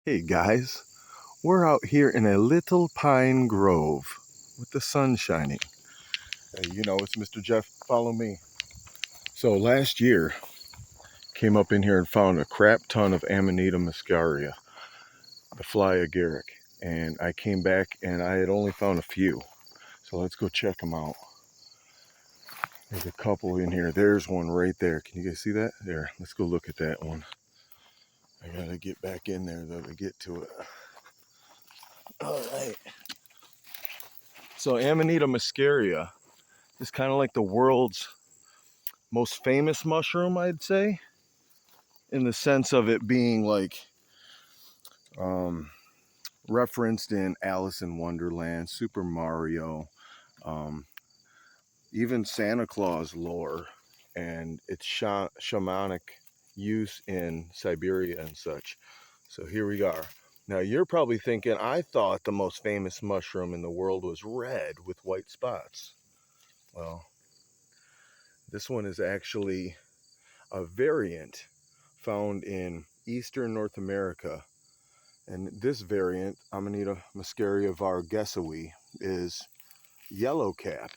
Hey guys, we're out here in a little pine grove with the sun shining. It's Mr. Jeff. Follow me. So last year, came up in here and found a crap ton of Amanita muscaria, the fly agaric, and I came back and I had only found a few. So let's go check them out. There's a couple in here. There's one right there. Can you guys see that? There. Let's go look at that one. I gotta get back in there though to get to it. All right. So Amanita muscaria is kind of like the world's most famous mushroom, I'd say, in the sense of it being like um, referenced in Alice in Wonderland, Super Mario, um, even Santa Claus lore, and its shamanic use in Siberia and such. So here we are. Now you're probably thinking, I thought the most famous mushroom in the world was red with white spots. Well, this one is actually a variant found in eastern North America. And this variant, Amanita muscaria vargesii, is yellow cap.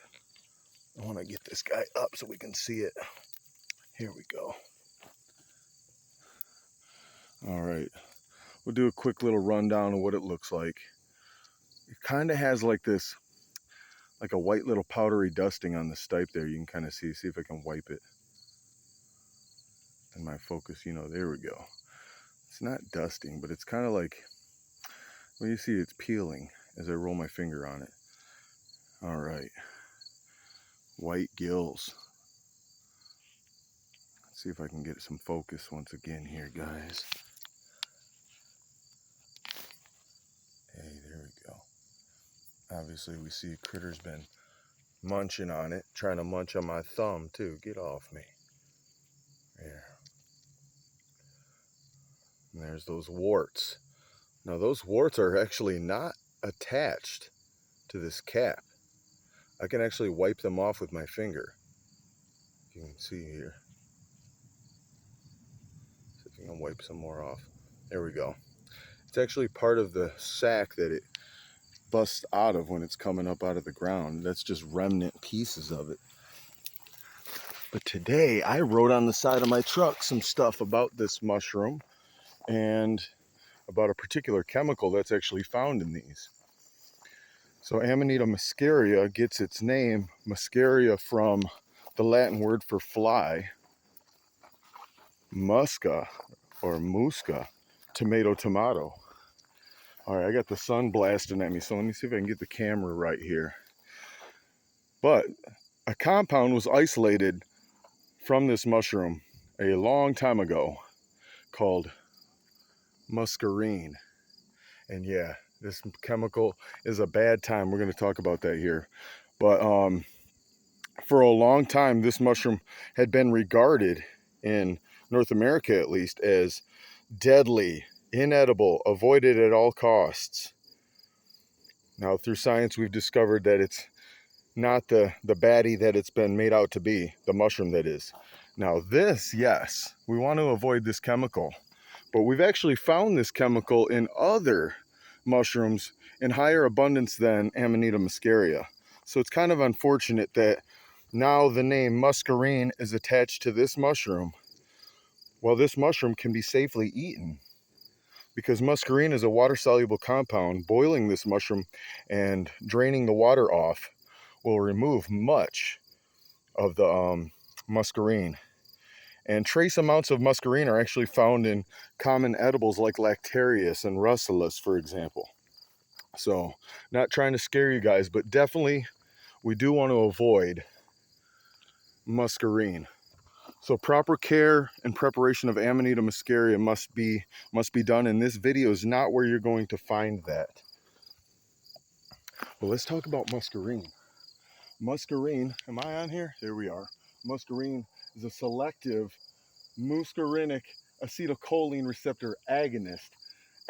I want to get this guy up so we can see it. Here we go. All right, we'll do a quick little rundown of what it looks like. It kind of has like this, like a white little powdery dusting on the stipe there. You can kind of see if I can wipe it. And my focus, there we go. It's not dusting, but it's kind of like, well, you see it's peeling as I roll my finger on it. All right, white gills. Let's see if I can get some focus once again here, guys. Hey, there we go. Obviously, we see Critter's been munching on it, trying to munch on my thumb too. Get off me. There. And there's those warts. Now, those warts are actually not attached to this cap. I can actually wipe them off with my finger. You can see here. See if you can wipe some more off. There we go. It's actually part of the sac that it busts out of when it's coming up out of the ground. That's just remnant pieces of it. But today I wrote on the side of my truck some stuff about this mushroom and about a particular chemical that's actually found in these. So Amanita muscaria gets its name, muscaria, from the Latin word for fly, musca or musca, tomato. All right, I got the sun blasting at me, so let me see if I can get the camera right here. But a compound was isolated from this mushroom a long time ago called muscarine. And yeah, this chemical is a bad time. We're going to talk about that here. But for a long time, this mushroom had been regarded, in North America at least, as deadly, inedible, avoided at all costs. Now, through science, we've discovered that it's not the baddie that it's been made out to be, the mushroom that is. Now this, yes, we want to avoid this chemical, but we've actually found this chemical in other mushrooms in higher abundance than Amanita muscaria. So it's kind of unfortunate that now the name muscarine is attached to this mushroom. Well, this mushroom can be safely eaten because muscarine is a water-soluble compound. Boiling this mushroom and draining the water off will remove much of the muscarine. And trace amounts of muscarine are actually found in common edibles like Lactarius and Russelus, for example. So, not trying to scare you guys, but definitely we do want to avoid muscarine. So proper care and preparation of Amanita muscaria must be done, and this video is not where you're going to find that. Well, let's talk about muscarine. Muscarine, am I on here? There we are. Muscarine is a selective muscarinic acetylcholine receptor agonist.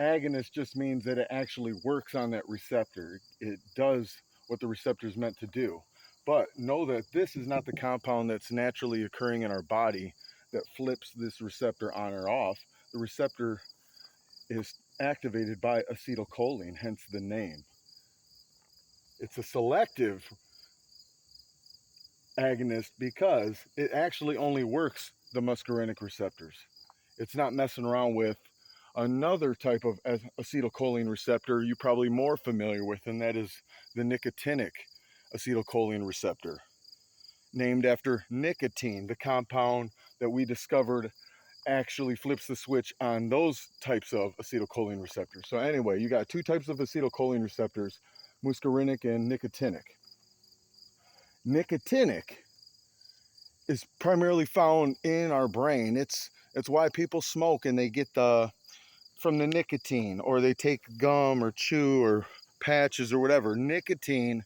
Agonist just means that it actually works on that receptor. It does what the receptor is meant to do. But know that this is not the compound that's naturally occurring in our body that flips this receptor on or off. The receptor is activated by acetylcholine, hence the name. It's a selective agonist because it actually only works the muscarinic receptors. It's not messing around with another type of acetylcholine receptor you're probably more familiar with, and that is the nicotinic acetylcholine receptor, named after nicotine, the compound that we discovered actually flips the switch on those types of acetylcholine receptors. So anyway, you got two types of acetylcholine receptors, muscarinic and nicotinic. Nicotinic is primarily found in our brain. It's why people smoke and they get the from the nicotine, or they take gum or chew or patches or whatever. Nicotine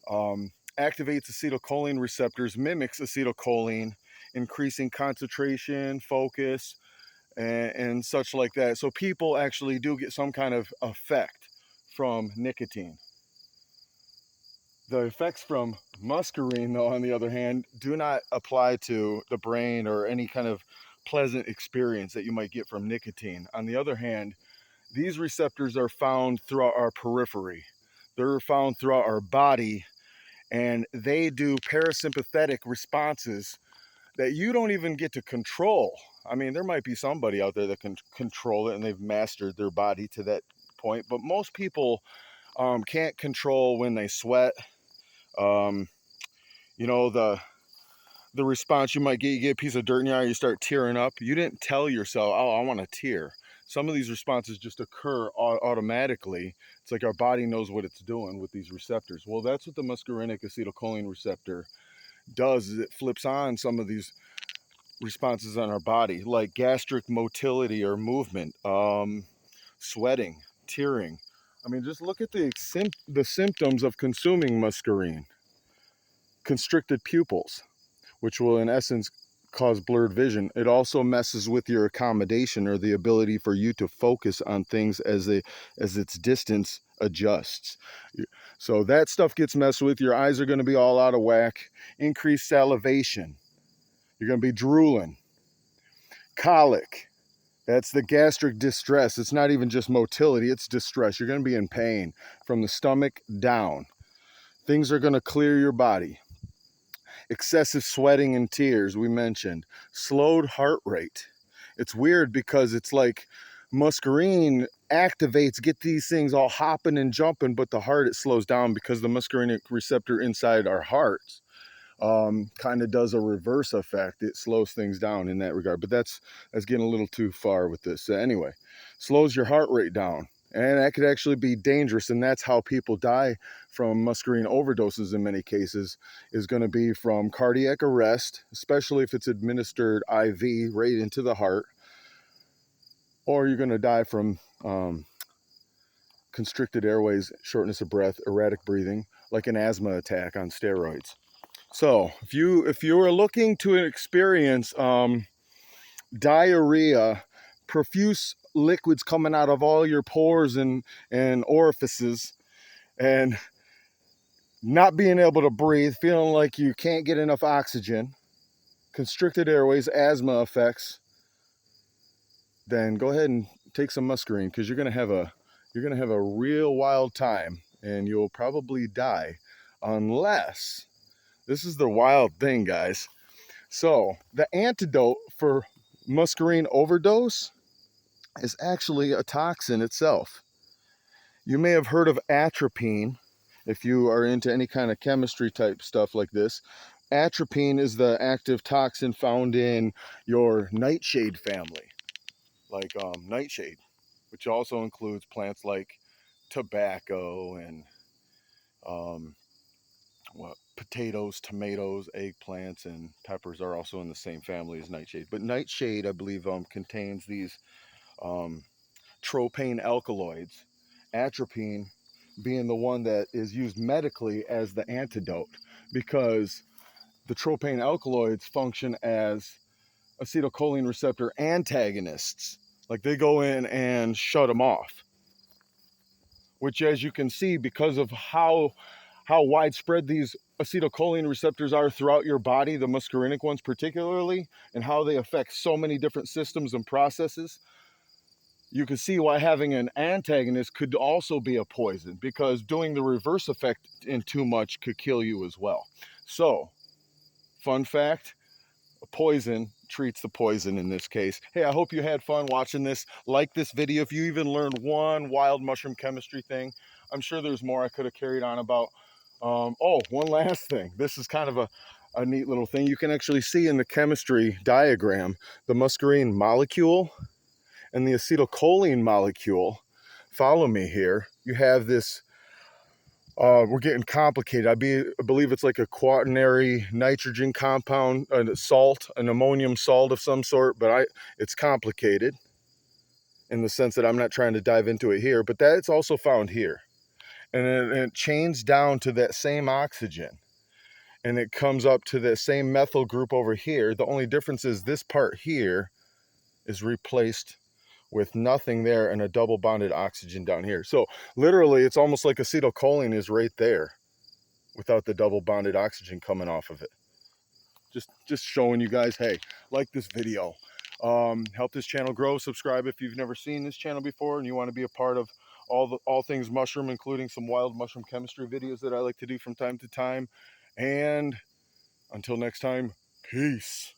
activates acetylcholine receptors, mimics acetylcholine, increasing concentration, focus, and such like that. So people actually do get some kind of effect from nicotine. The effects from muscarine, though, on the other hand, do not apply to the brain or any kind of pleasant experience that you might get from nicotine. On the other hand, these receptors are found throughout our periphery. They're found throughout our body, and they do parasympathetic responses that you don't even get to control. I mean, there might be somebody out there that can control it and they've mastered their body to that point, but most people can't control when they sweat. You know, the response you might get, you get a piece of dirt in your eye, you start tearing up. You didn't tell yourself, oh, I want to tear. Some of these responses just occur automatically. It's like our body knows what it's doing with these receptors. Well, that's what the muscarinic acetylcholine receptor does, is it flips on some of these responses on our body, like gastric motility or movement, sweating, tearing. I mean, just look at the symptoms of consuming muscarine. Constricted pupils, which will in essence cause blurred vision. It also messes with your accommodation, or the ability for you to focus on things as its distance adjusts. So that stuff gets messed with. Your eyes are going to be all out of whack. Increased salivation. You're going to be drooling. Colic. That's the gastric distress. It's not even just motility, it's distress. You're going to be in pain from the stomach down. Things are going to clear your body. Excessive sweating and tears, we mentioned. Slowed heart rate. It's weird because it's like muscarine activates, get these things all hopping and jumping, but the heart, it slows down because the muscarinic receptor inside our hearts kind of does a reverse effect. It slows things down in that regard, but that's getting a little too far with this. Anyway, slows your heart rate down, and that could actually be dangerous, and that's how people die from muscarine overdoses in many cases, is going to be from cardiac arrest, especially if it's administered IV right into the heart, or you're going to die from constricted airways, shortness of breath, erratic breathing, like an asthma attack on steroids. So if you are looking to experience diarrhea, profuse liquids coming out of all your pores and orifices, and not being able to breathe, feeling like you can't get enough oxygen, constricted airways, asthma effects, then go ahead and take some muscarine, because you're gonna have a real wild time, and you'll probably die, unless, this is the wild thing, guys. So the antidote for muscarine overdose is actually a toxin itself. You may have heard of atropine if you are into any kind of chemistry type stuff like this. Atropine is the active toxin found in your nightshade family, like nightshade, which also includes plants like tobacco and potatoes, tomatoes, eggplants, and peppers are also in the same family as nightshade. But nightshade, I believe, contains these tropane alkaloids, atropine being the one that is used medically as the antidote, because the tropane alkaloids function as acetylcholine receptor antagonists. Like, they go in and shut them off, which, as you can see, because of how widespread these acetylcholine receptors are throughout your body, the muscarinic ones particularly, and how they affect so many different systems and processes, you can see why having an antagonist could also be a poison, because doing the reverse effect in too much could kill you as well. So, fun fact, a poison treats the poison in this case. Hey, I hope you had fun watching this. Like this video. If you even learned one wild mushroom chemistry thing, I'm sure there's more I could have carried on about. Oh, one last thing. This is kind of a neat little thing. You can actually see in the chemistry diagram the muscarine molecule and the acetylcholine molecule. Follow me here. You have this, we're getting complicated. I believe it's like a quaternary nitrogen compound, a salt, an ammonium salt of some sort, but it's complicated in the sense that I'm not trying to dive into it here, but that's also found here. And it chains down to that same oxygen, and it comes up to that same methyl group over here. The only difference is this part here is replaced with nothing there and a double bonded oxygen down here. So literally it's almost like acetylcholine is right there without the double bonded oxygen coming off of it. Just showing you guys, hey, like this video, help this channel grow. Subscribe if you've never seen this channel before and you want to be a part of all things mushroom, including some wild mushroom chemistry videos that I like to do from time to time. And until next time, peace.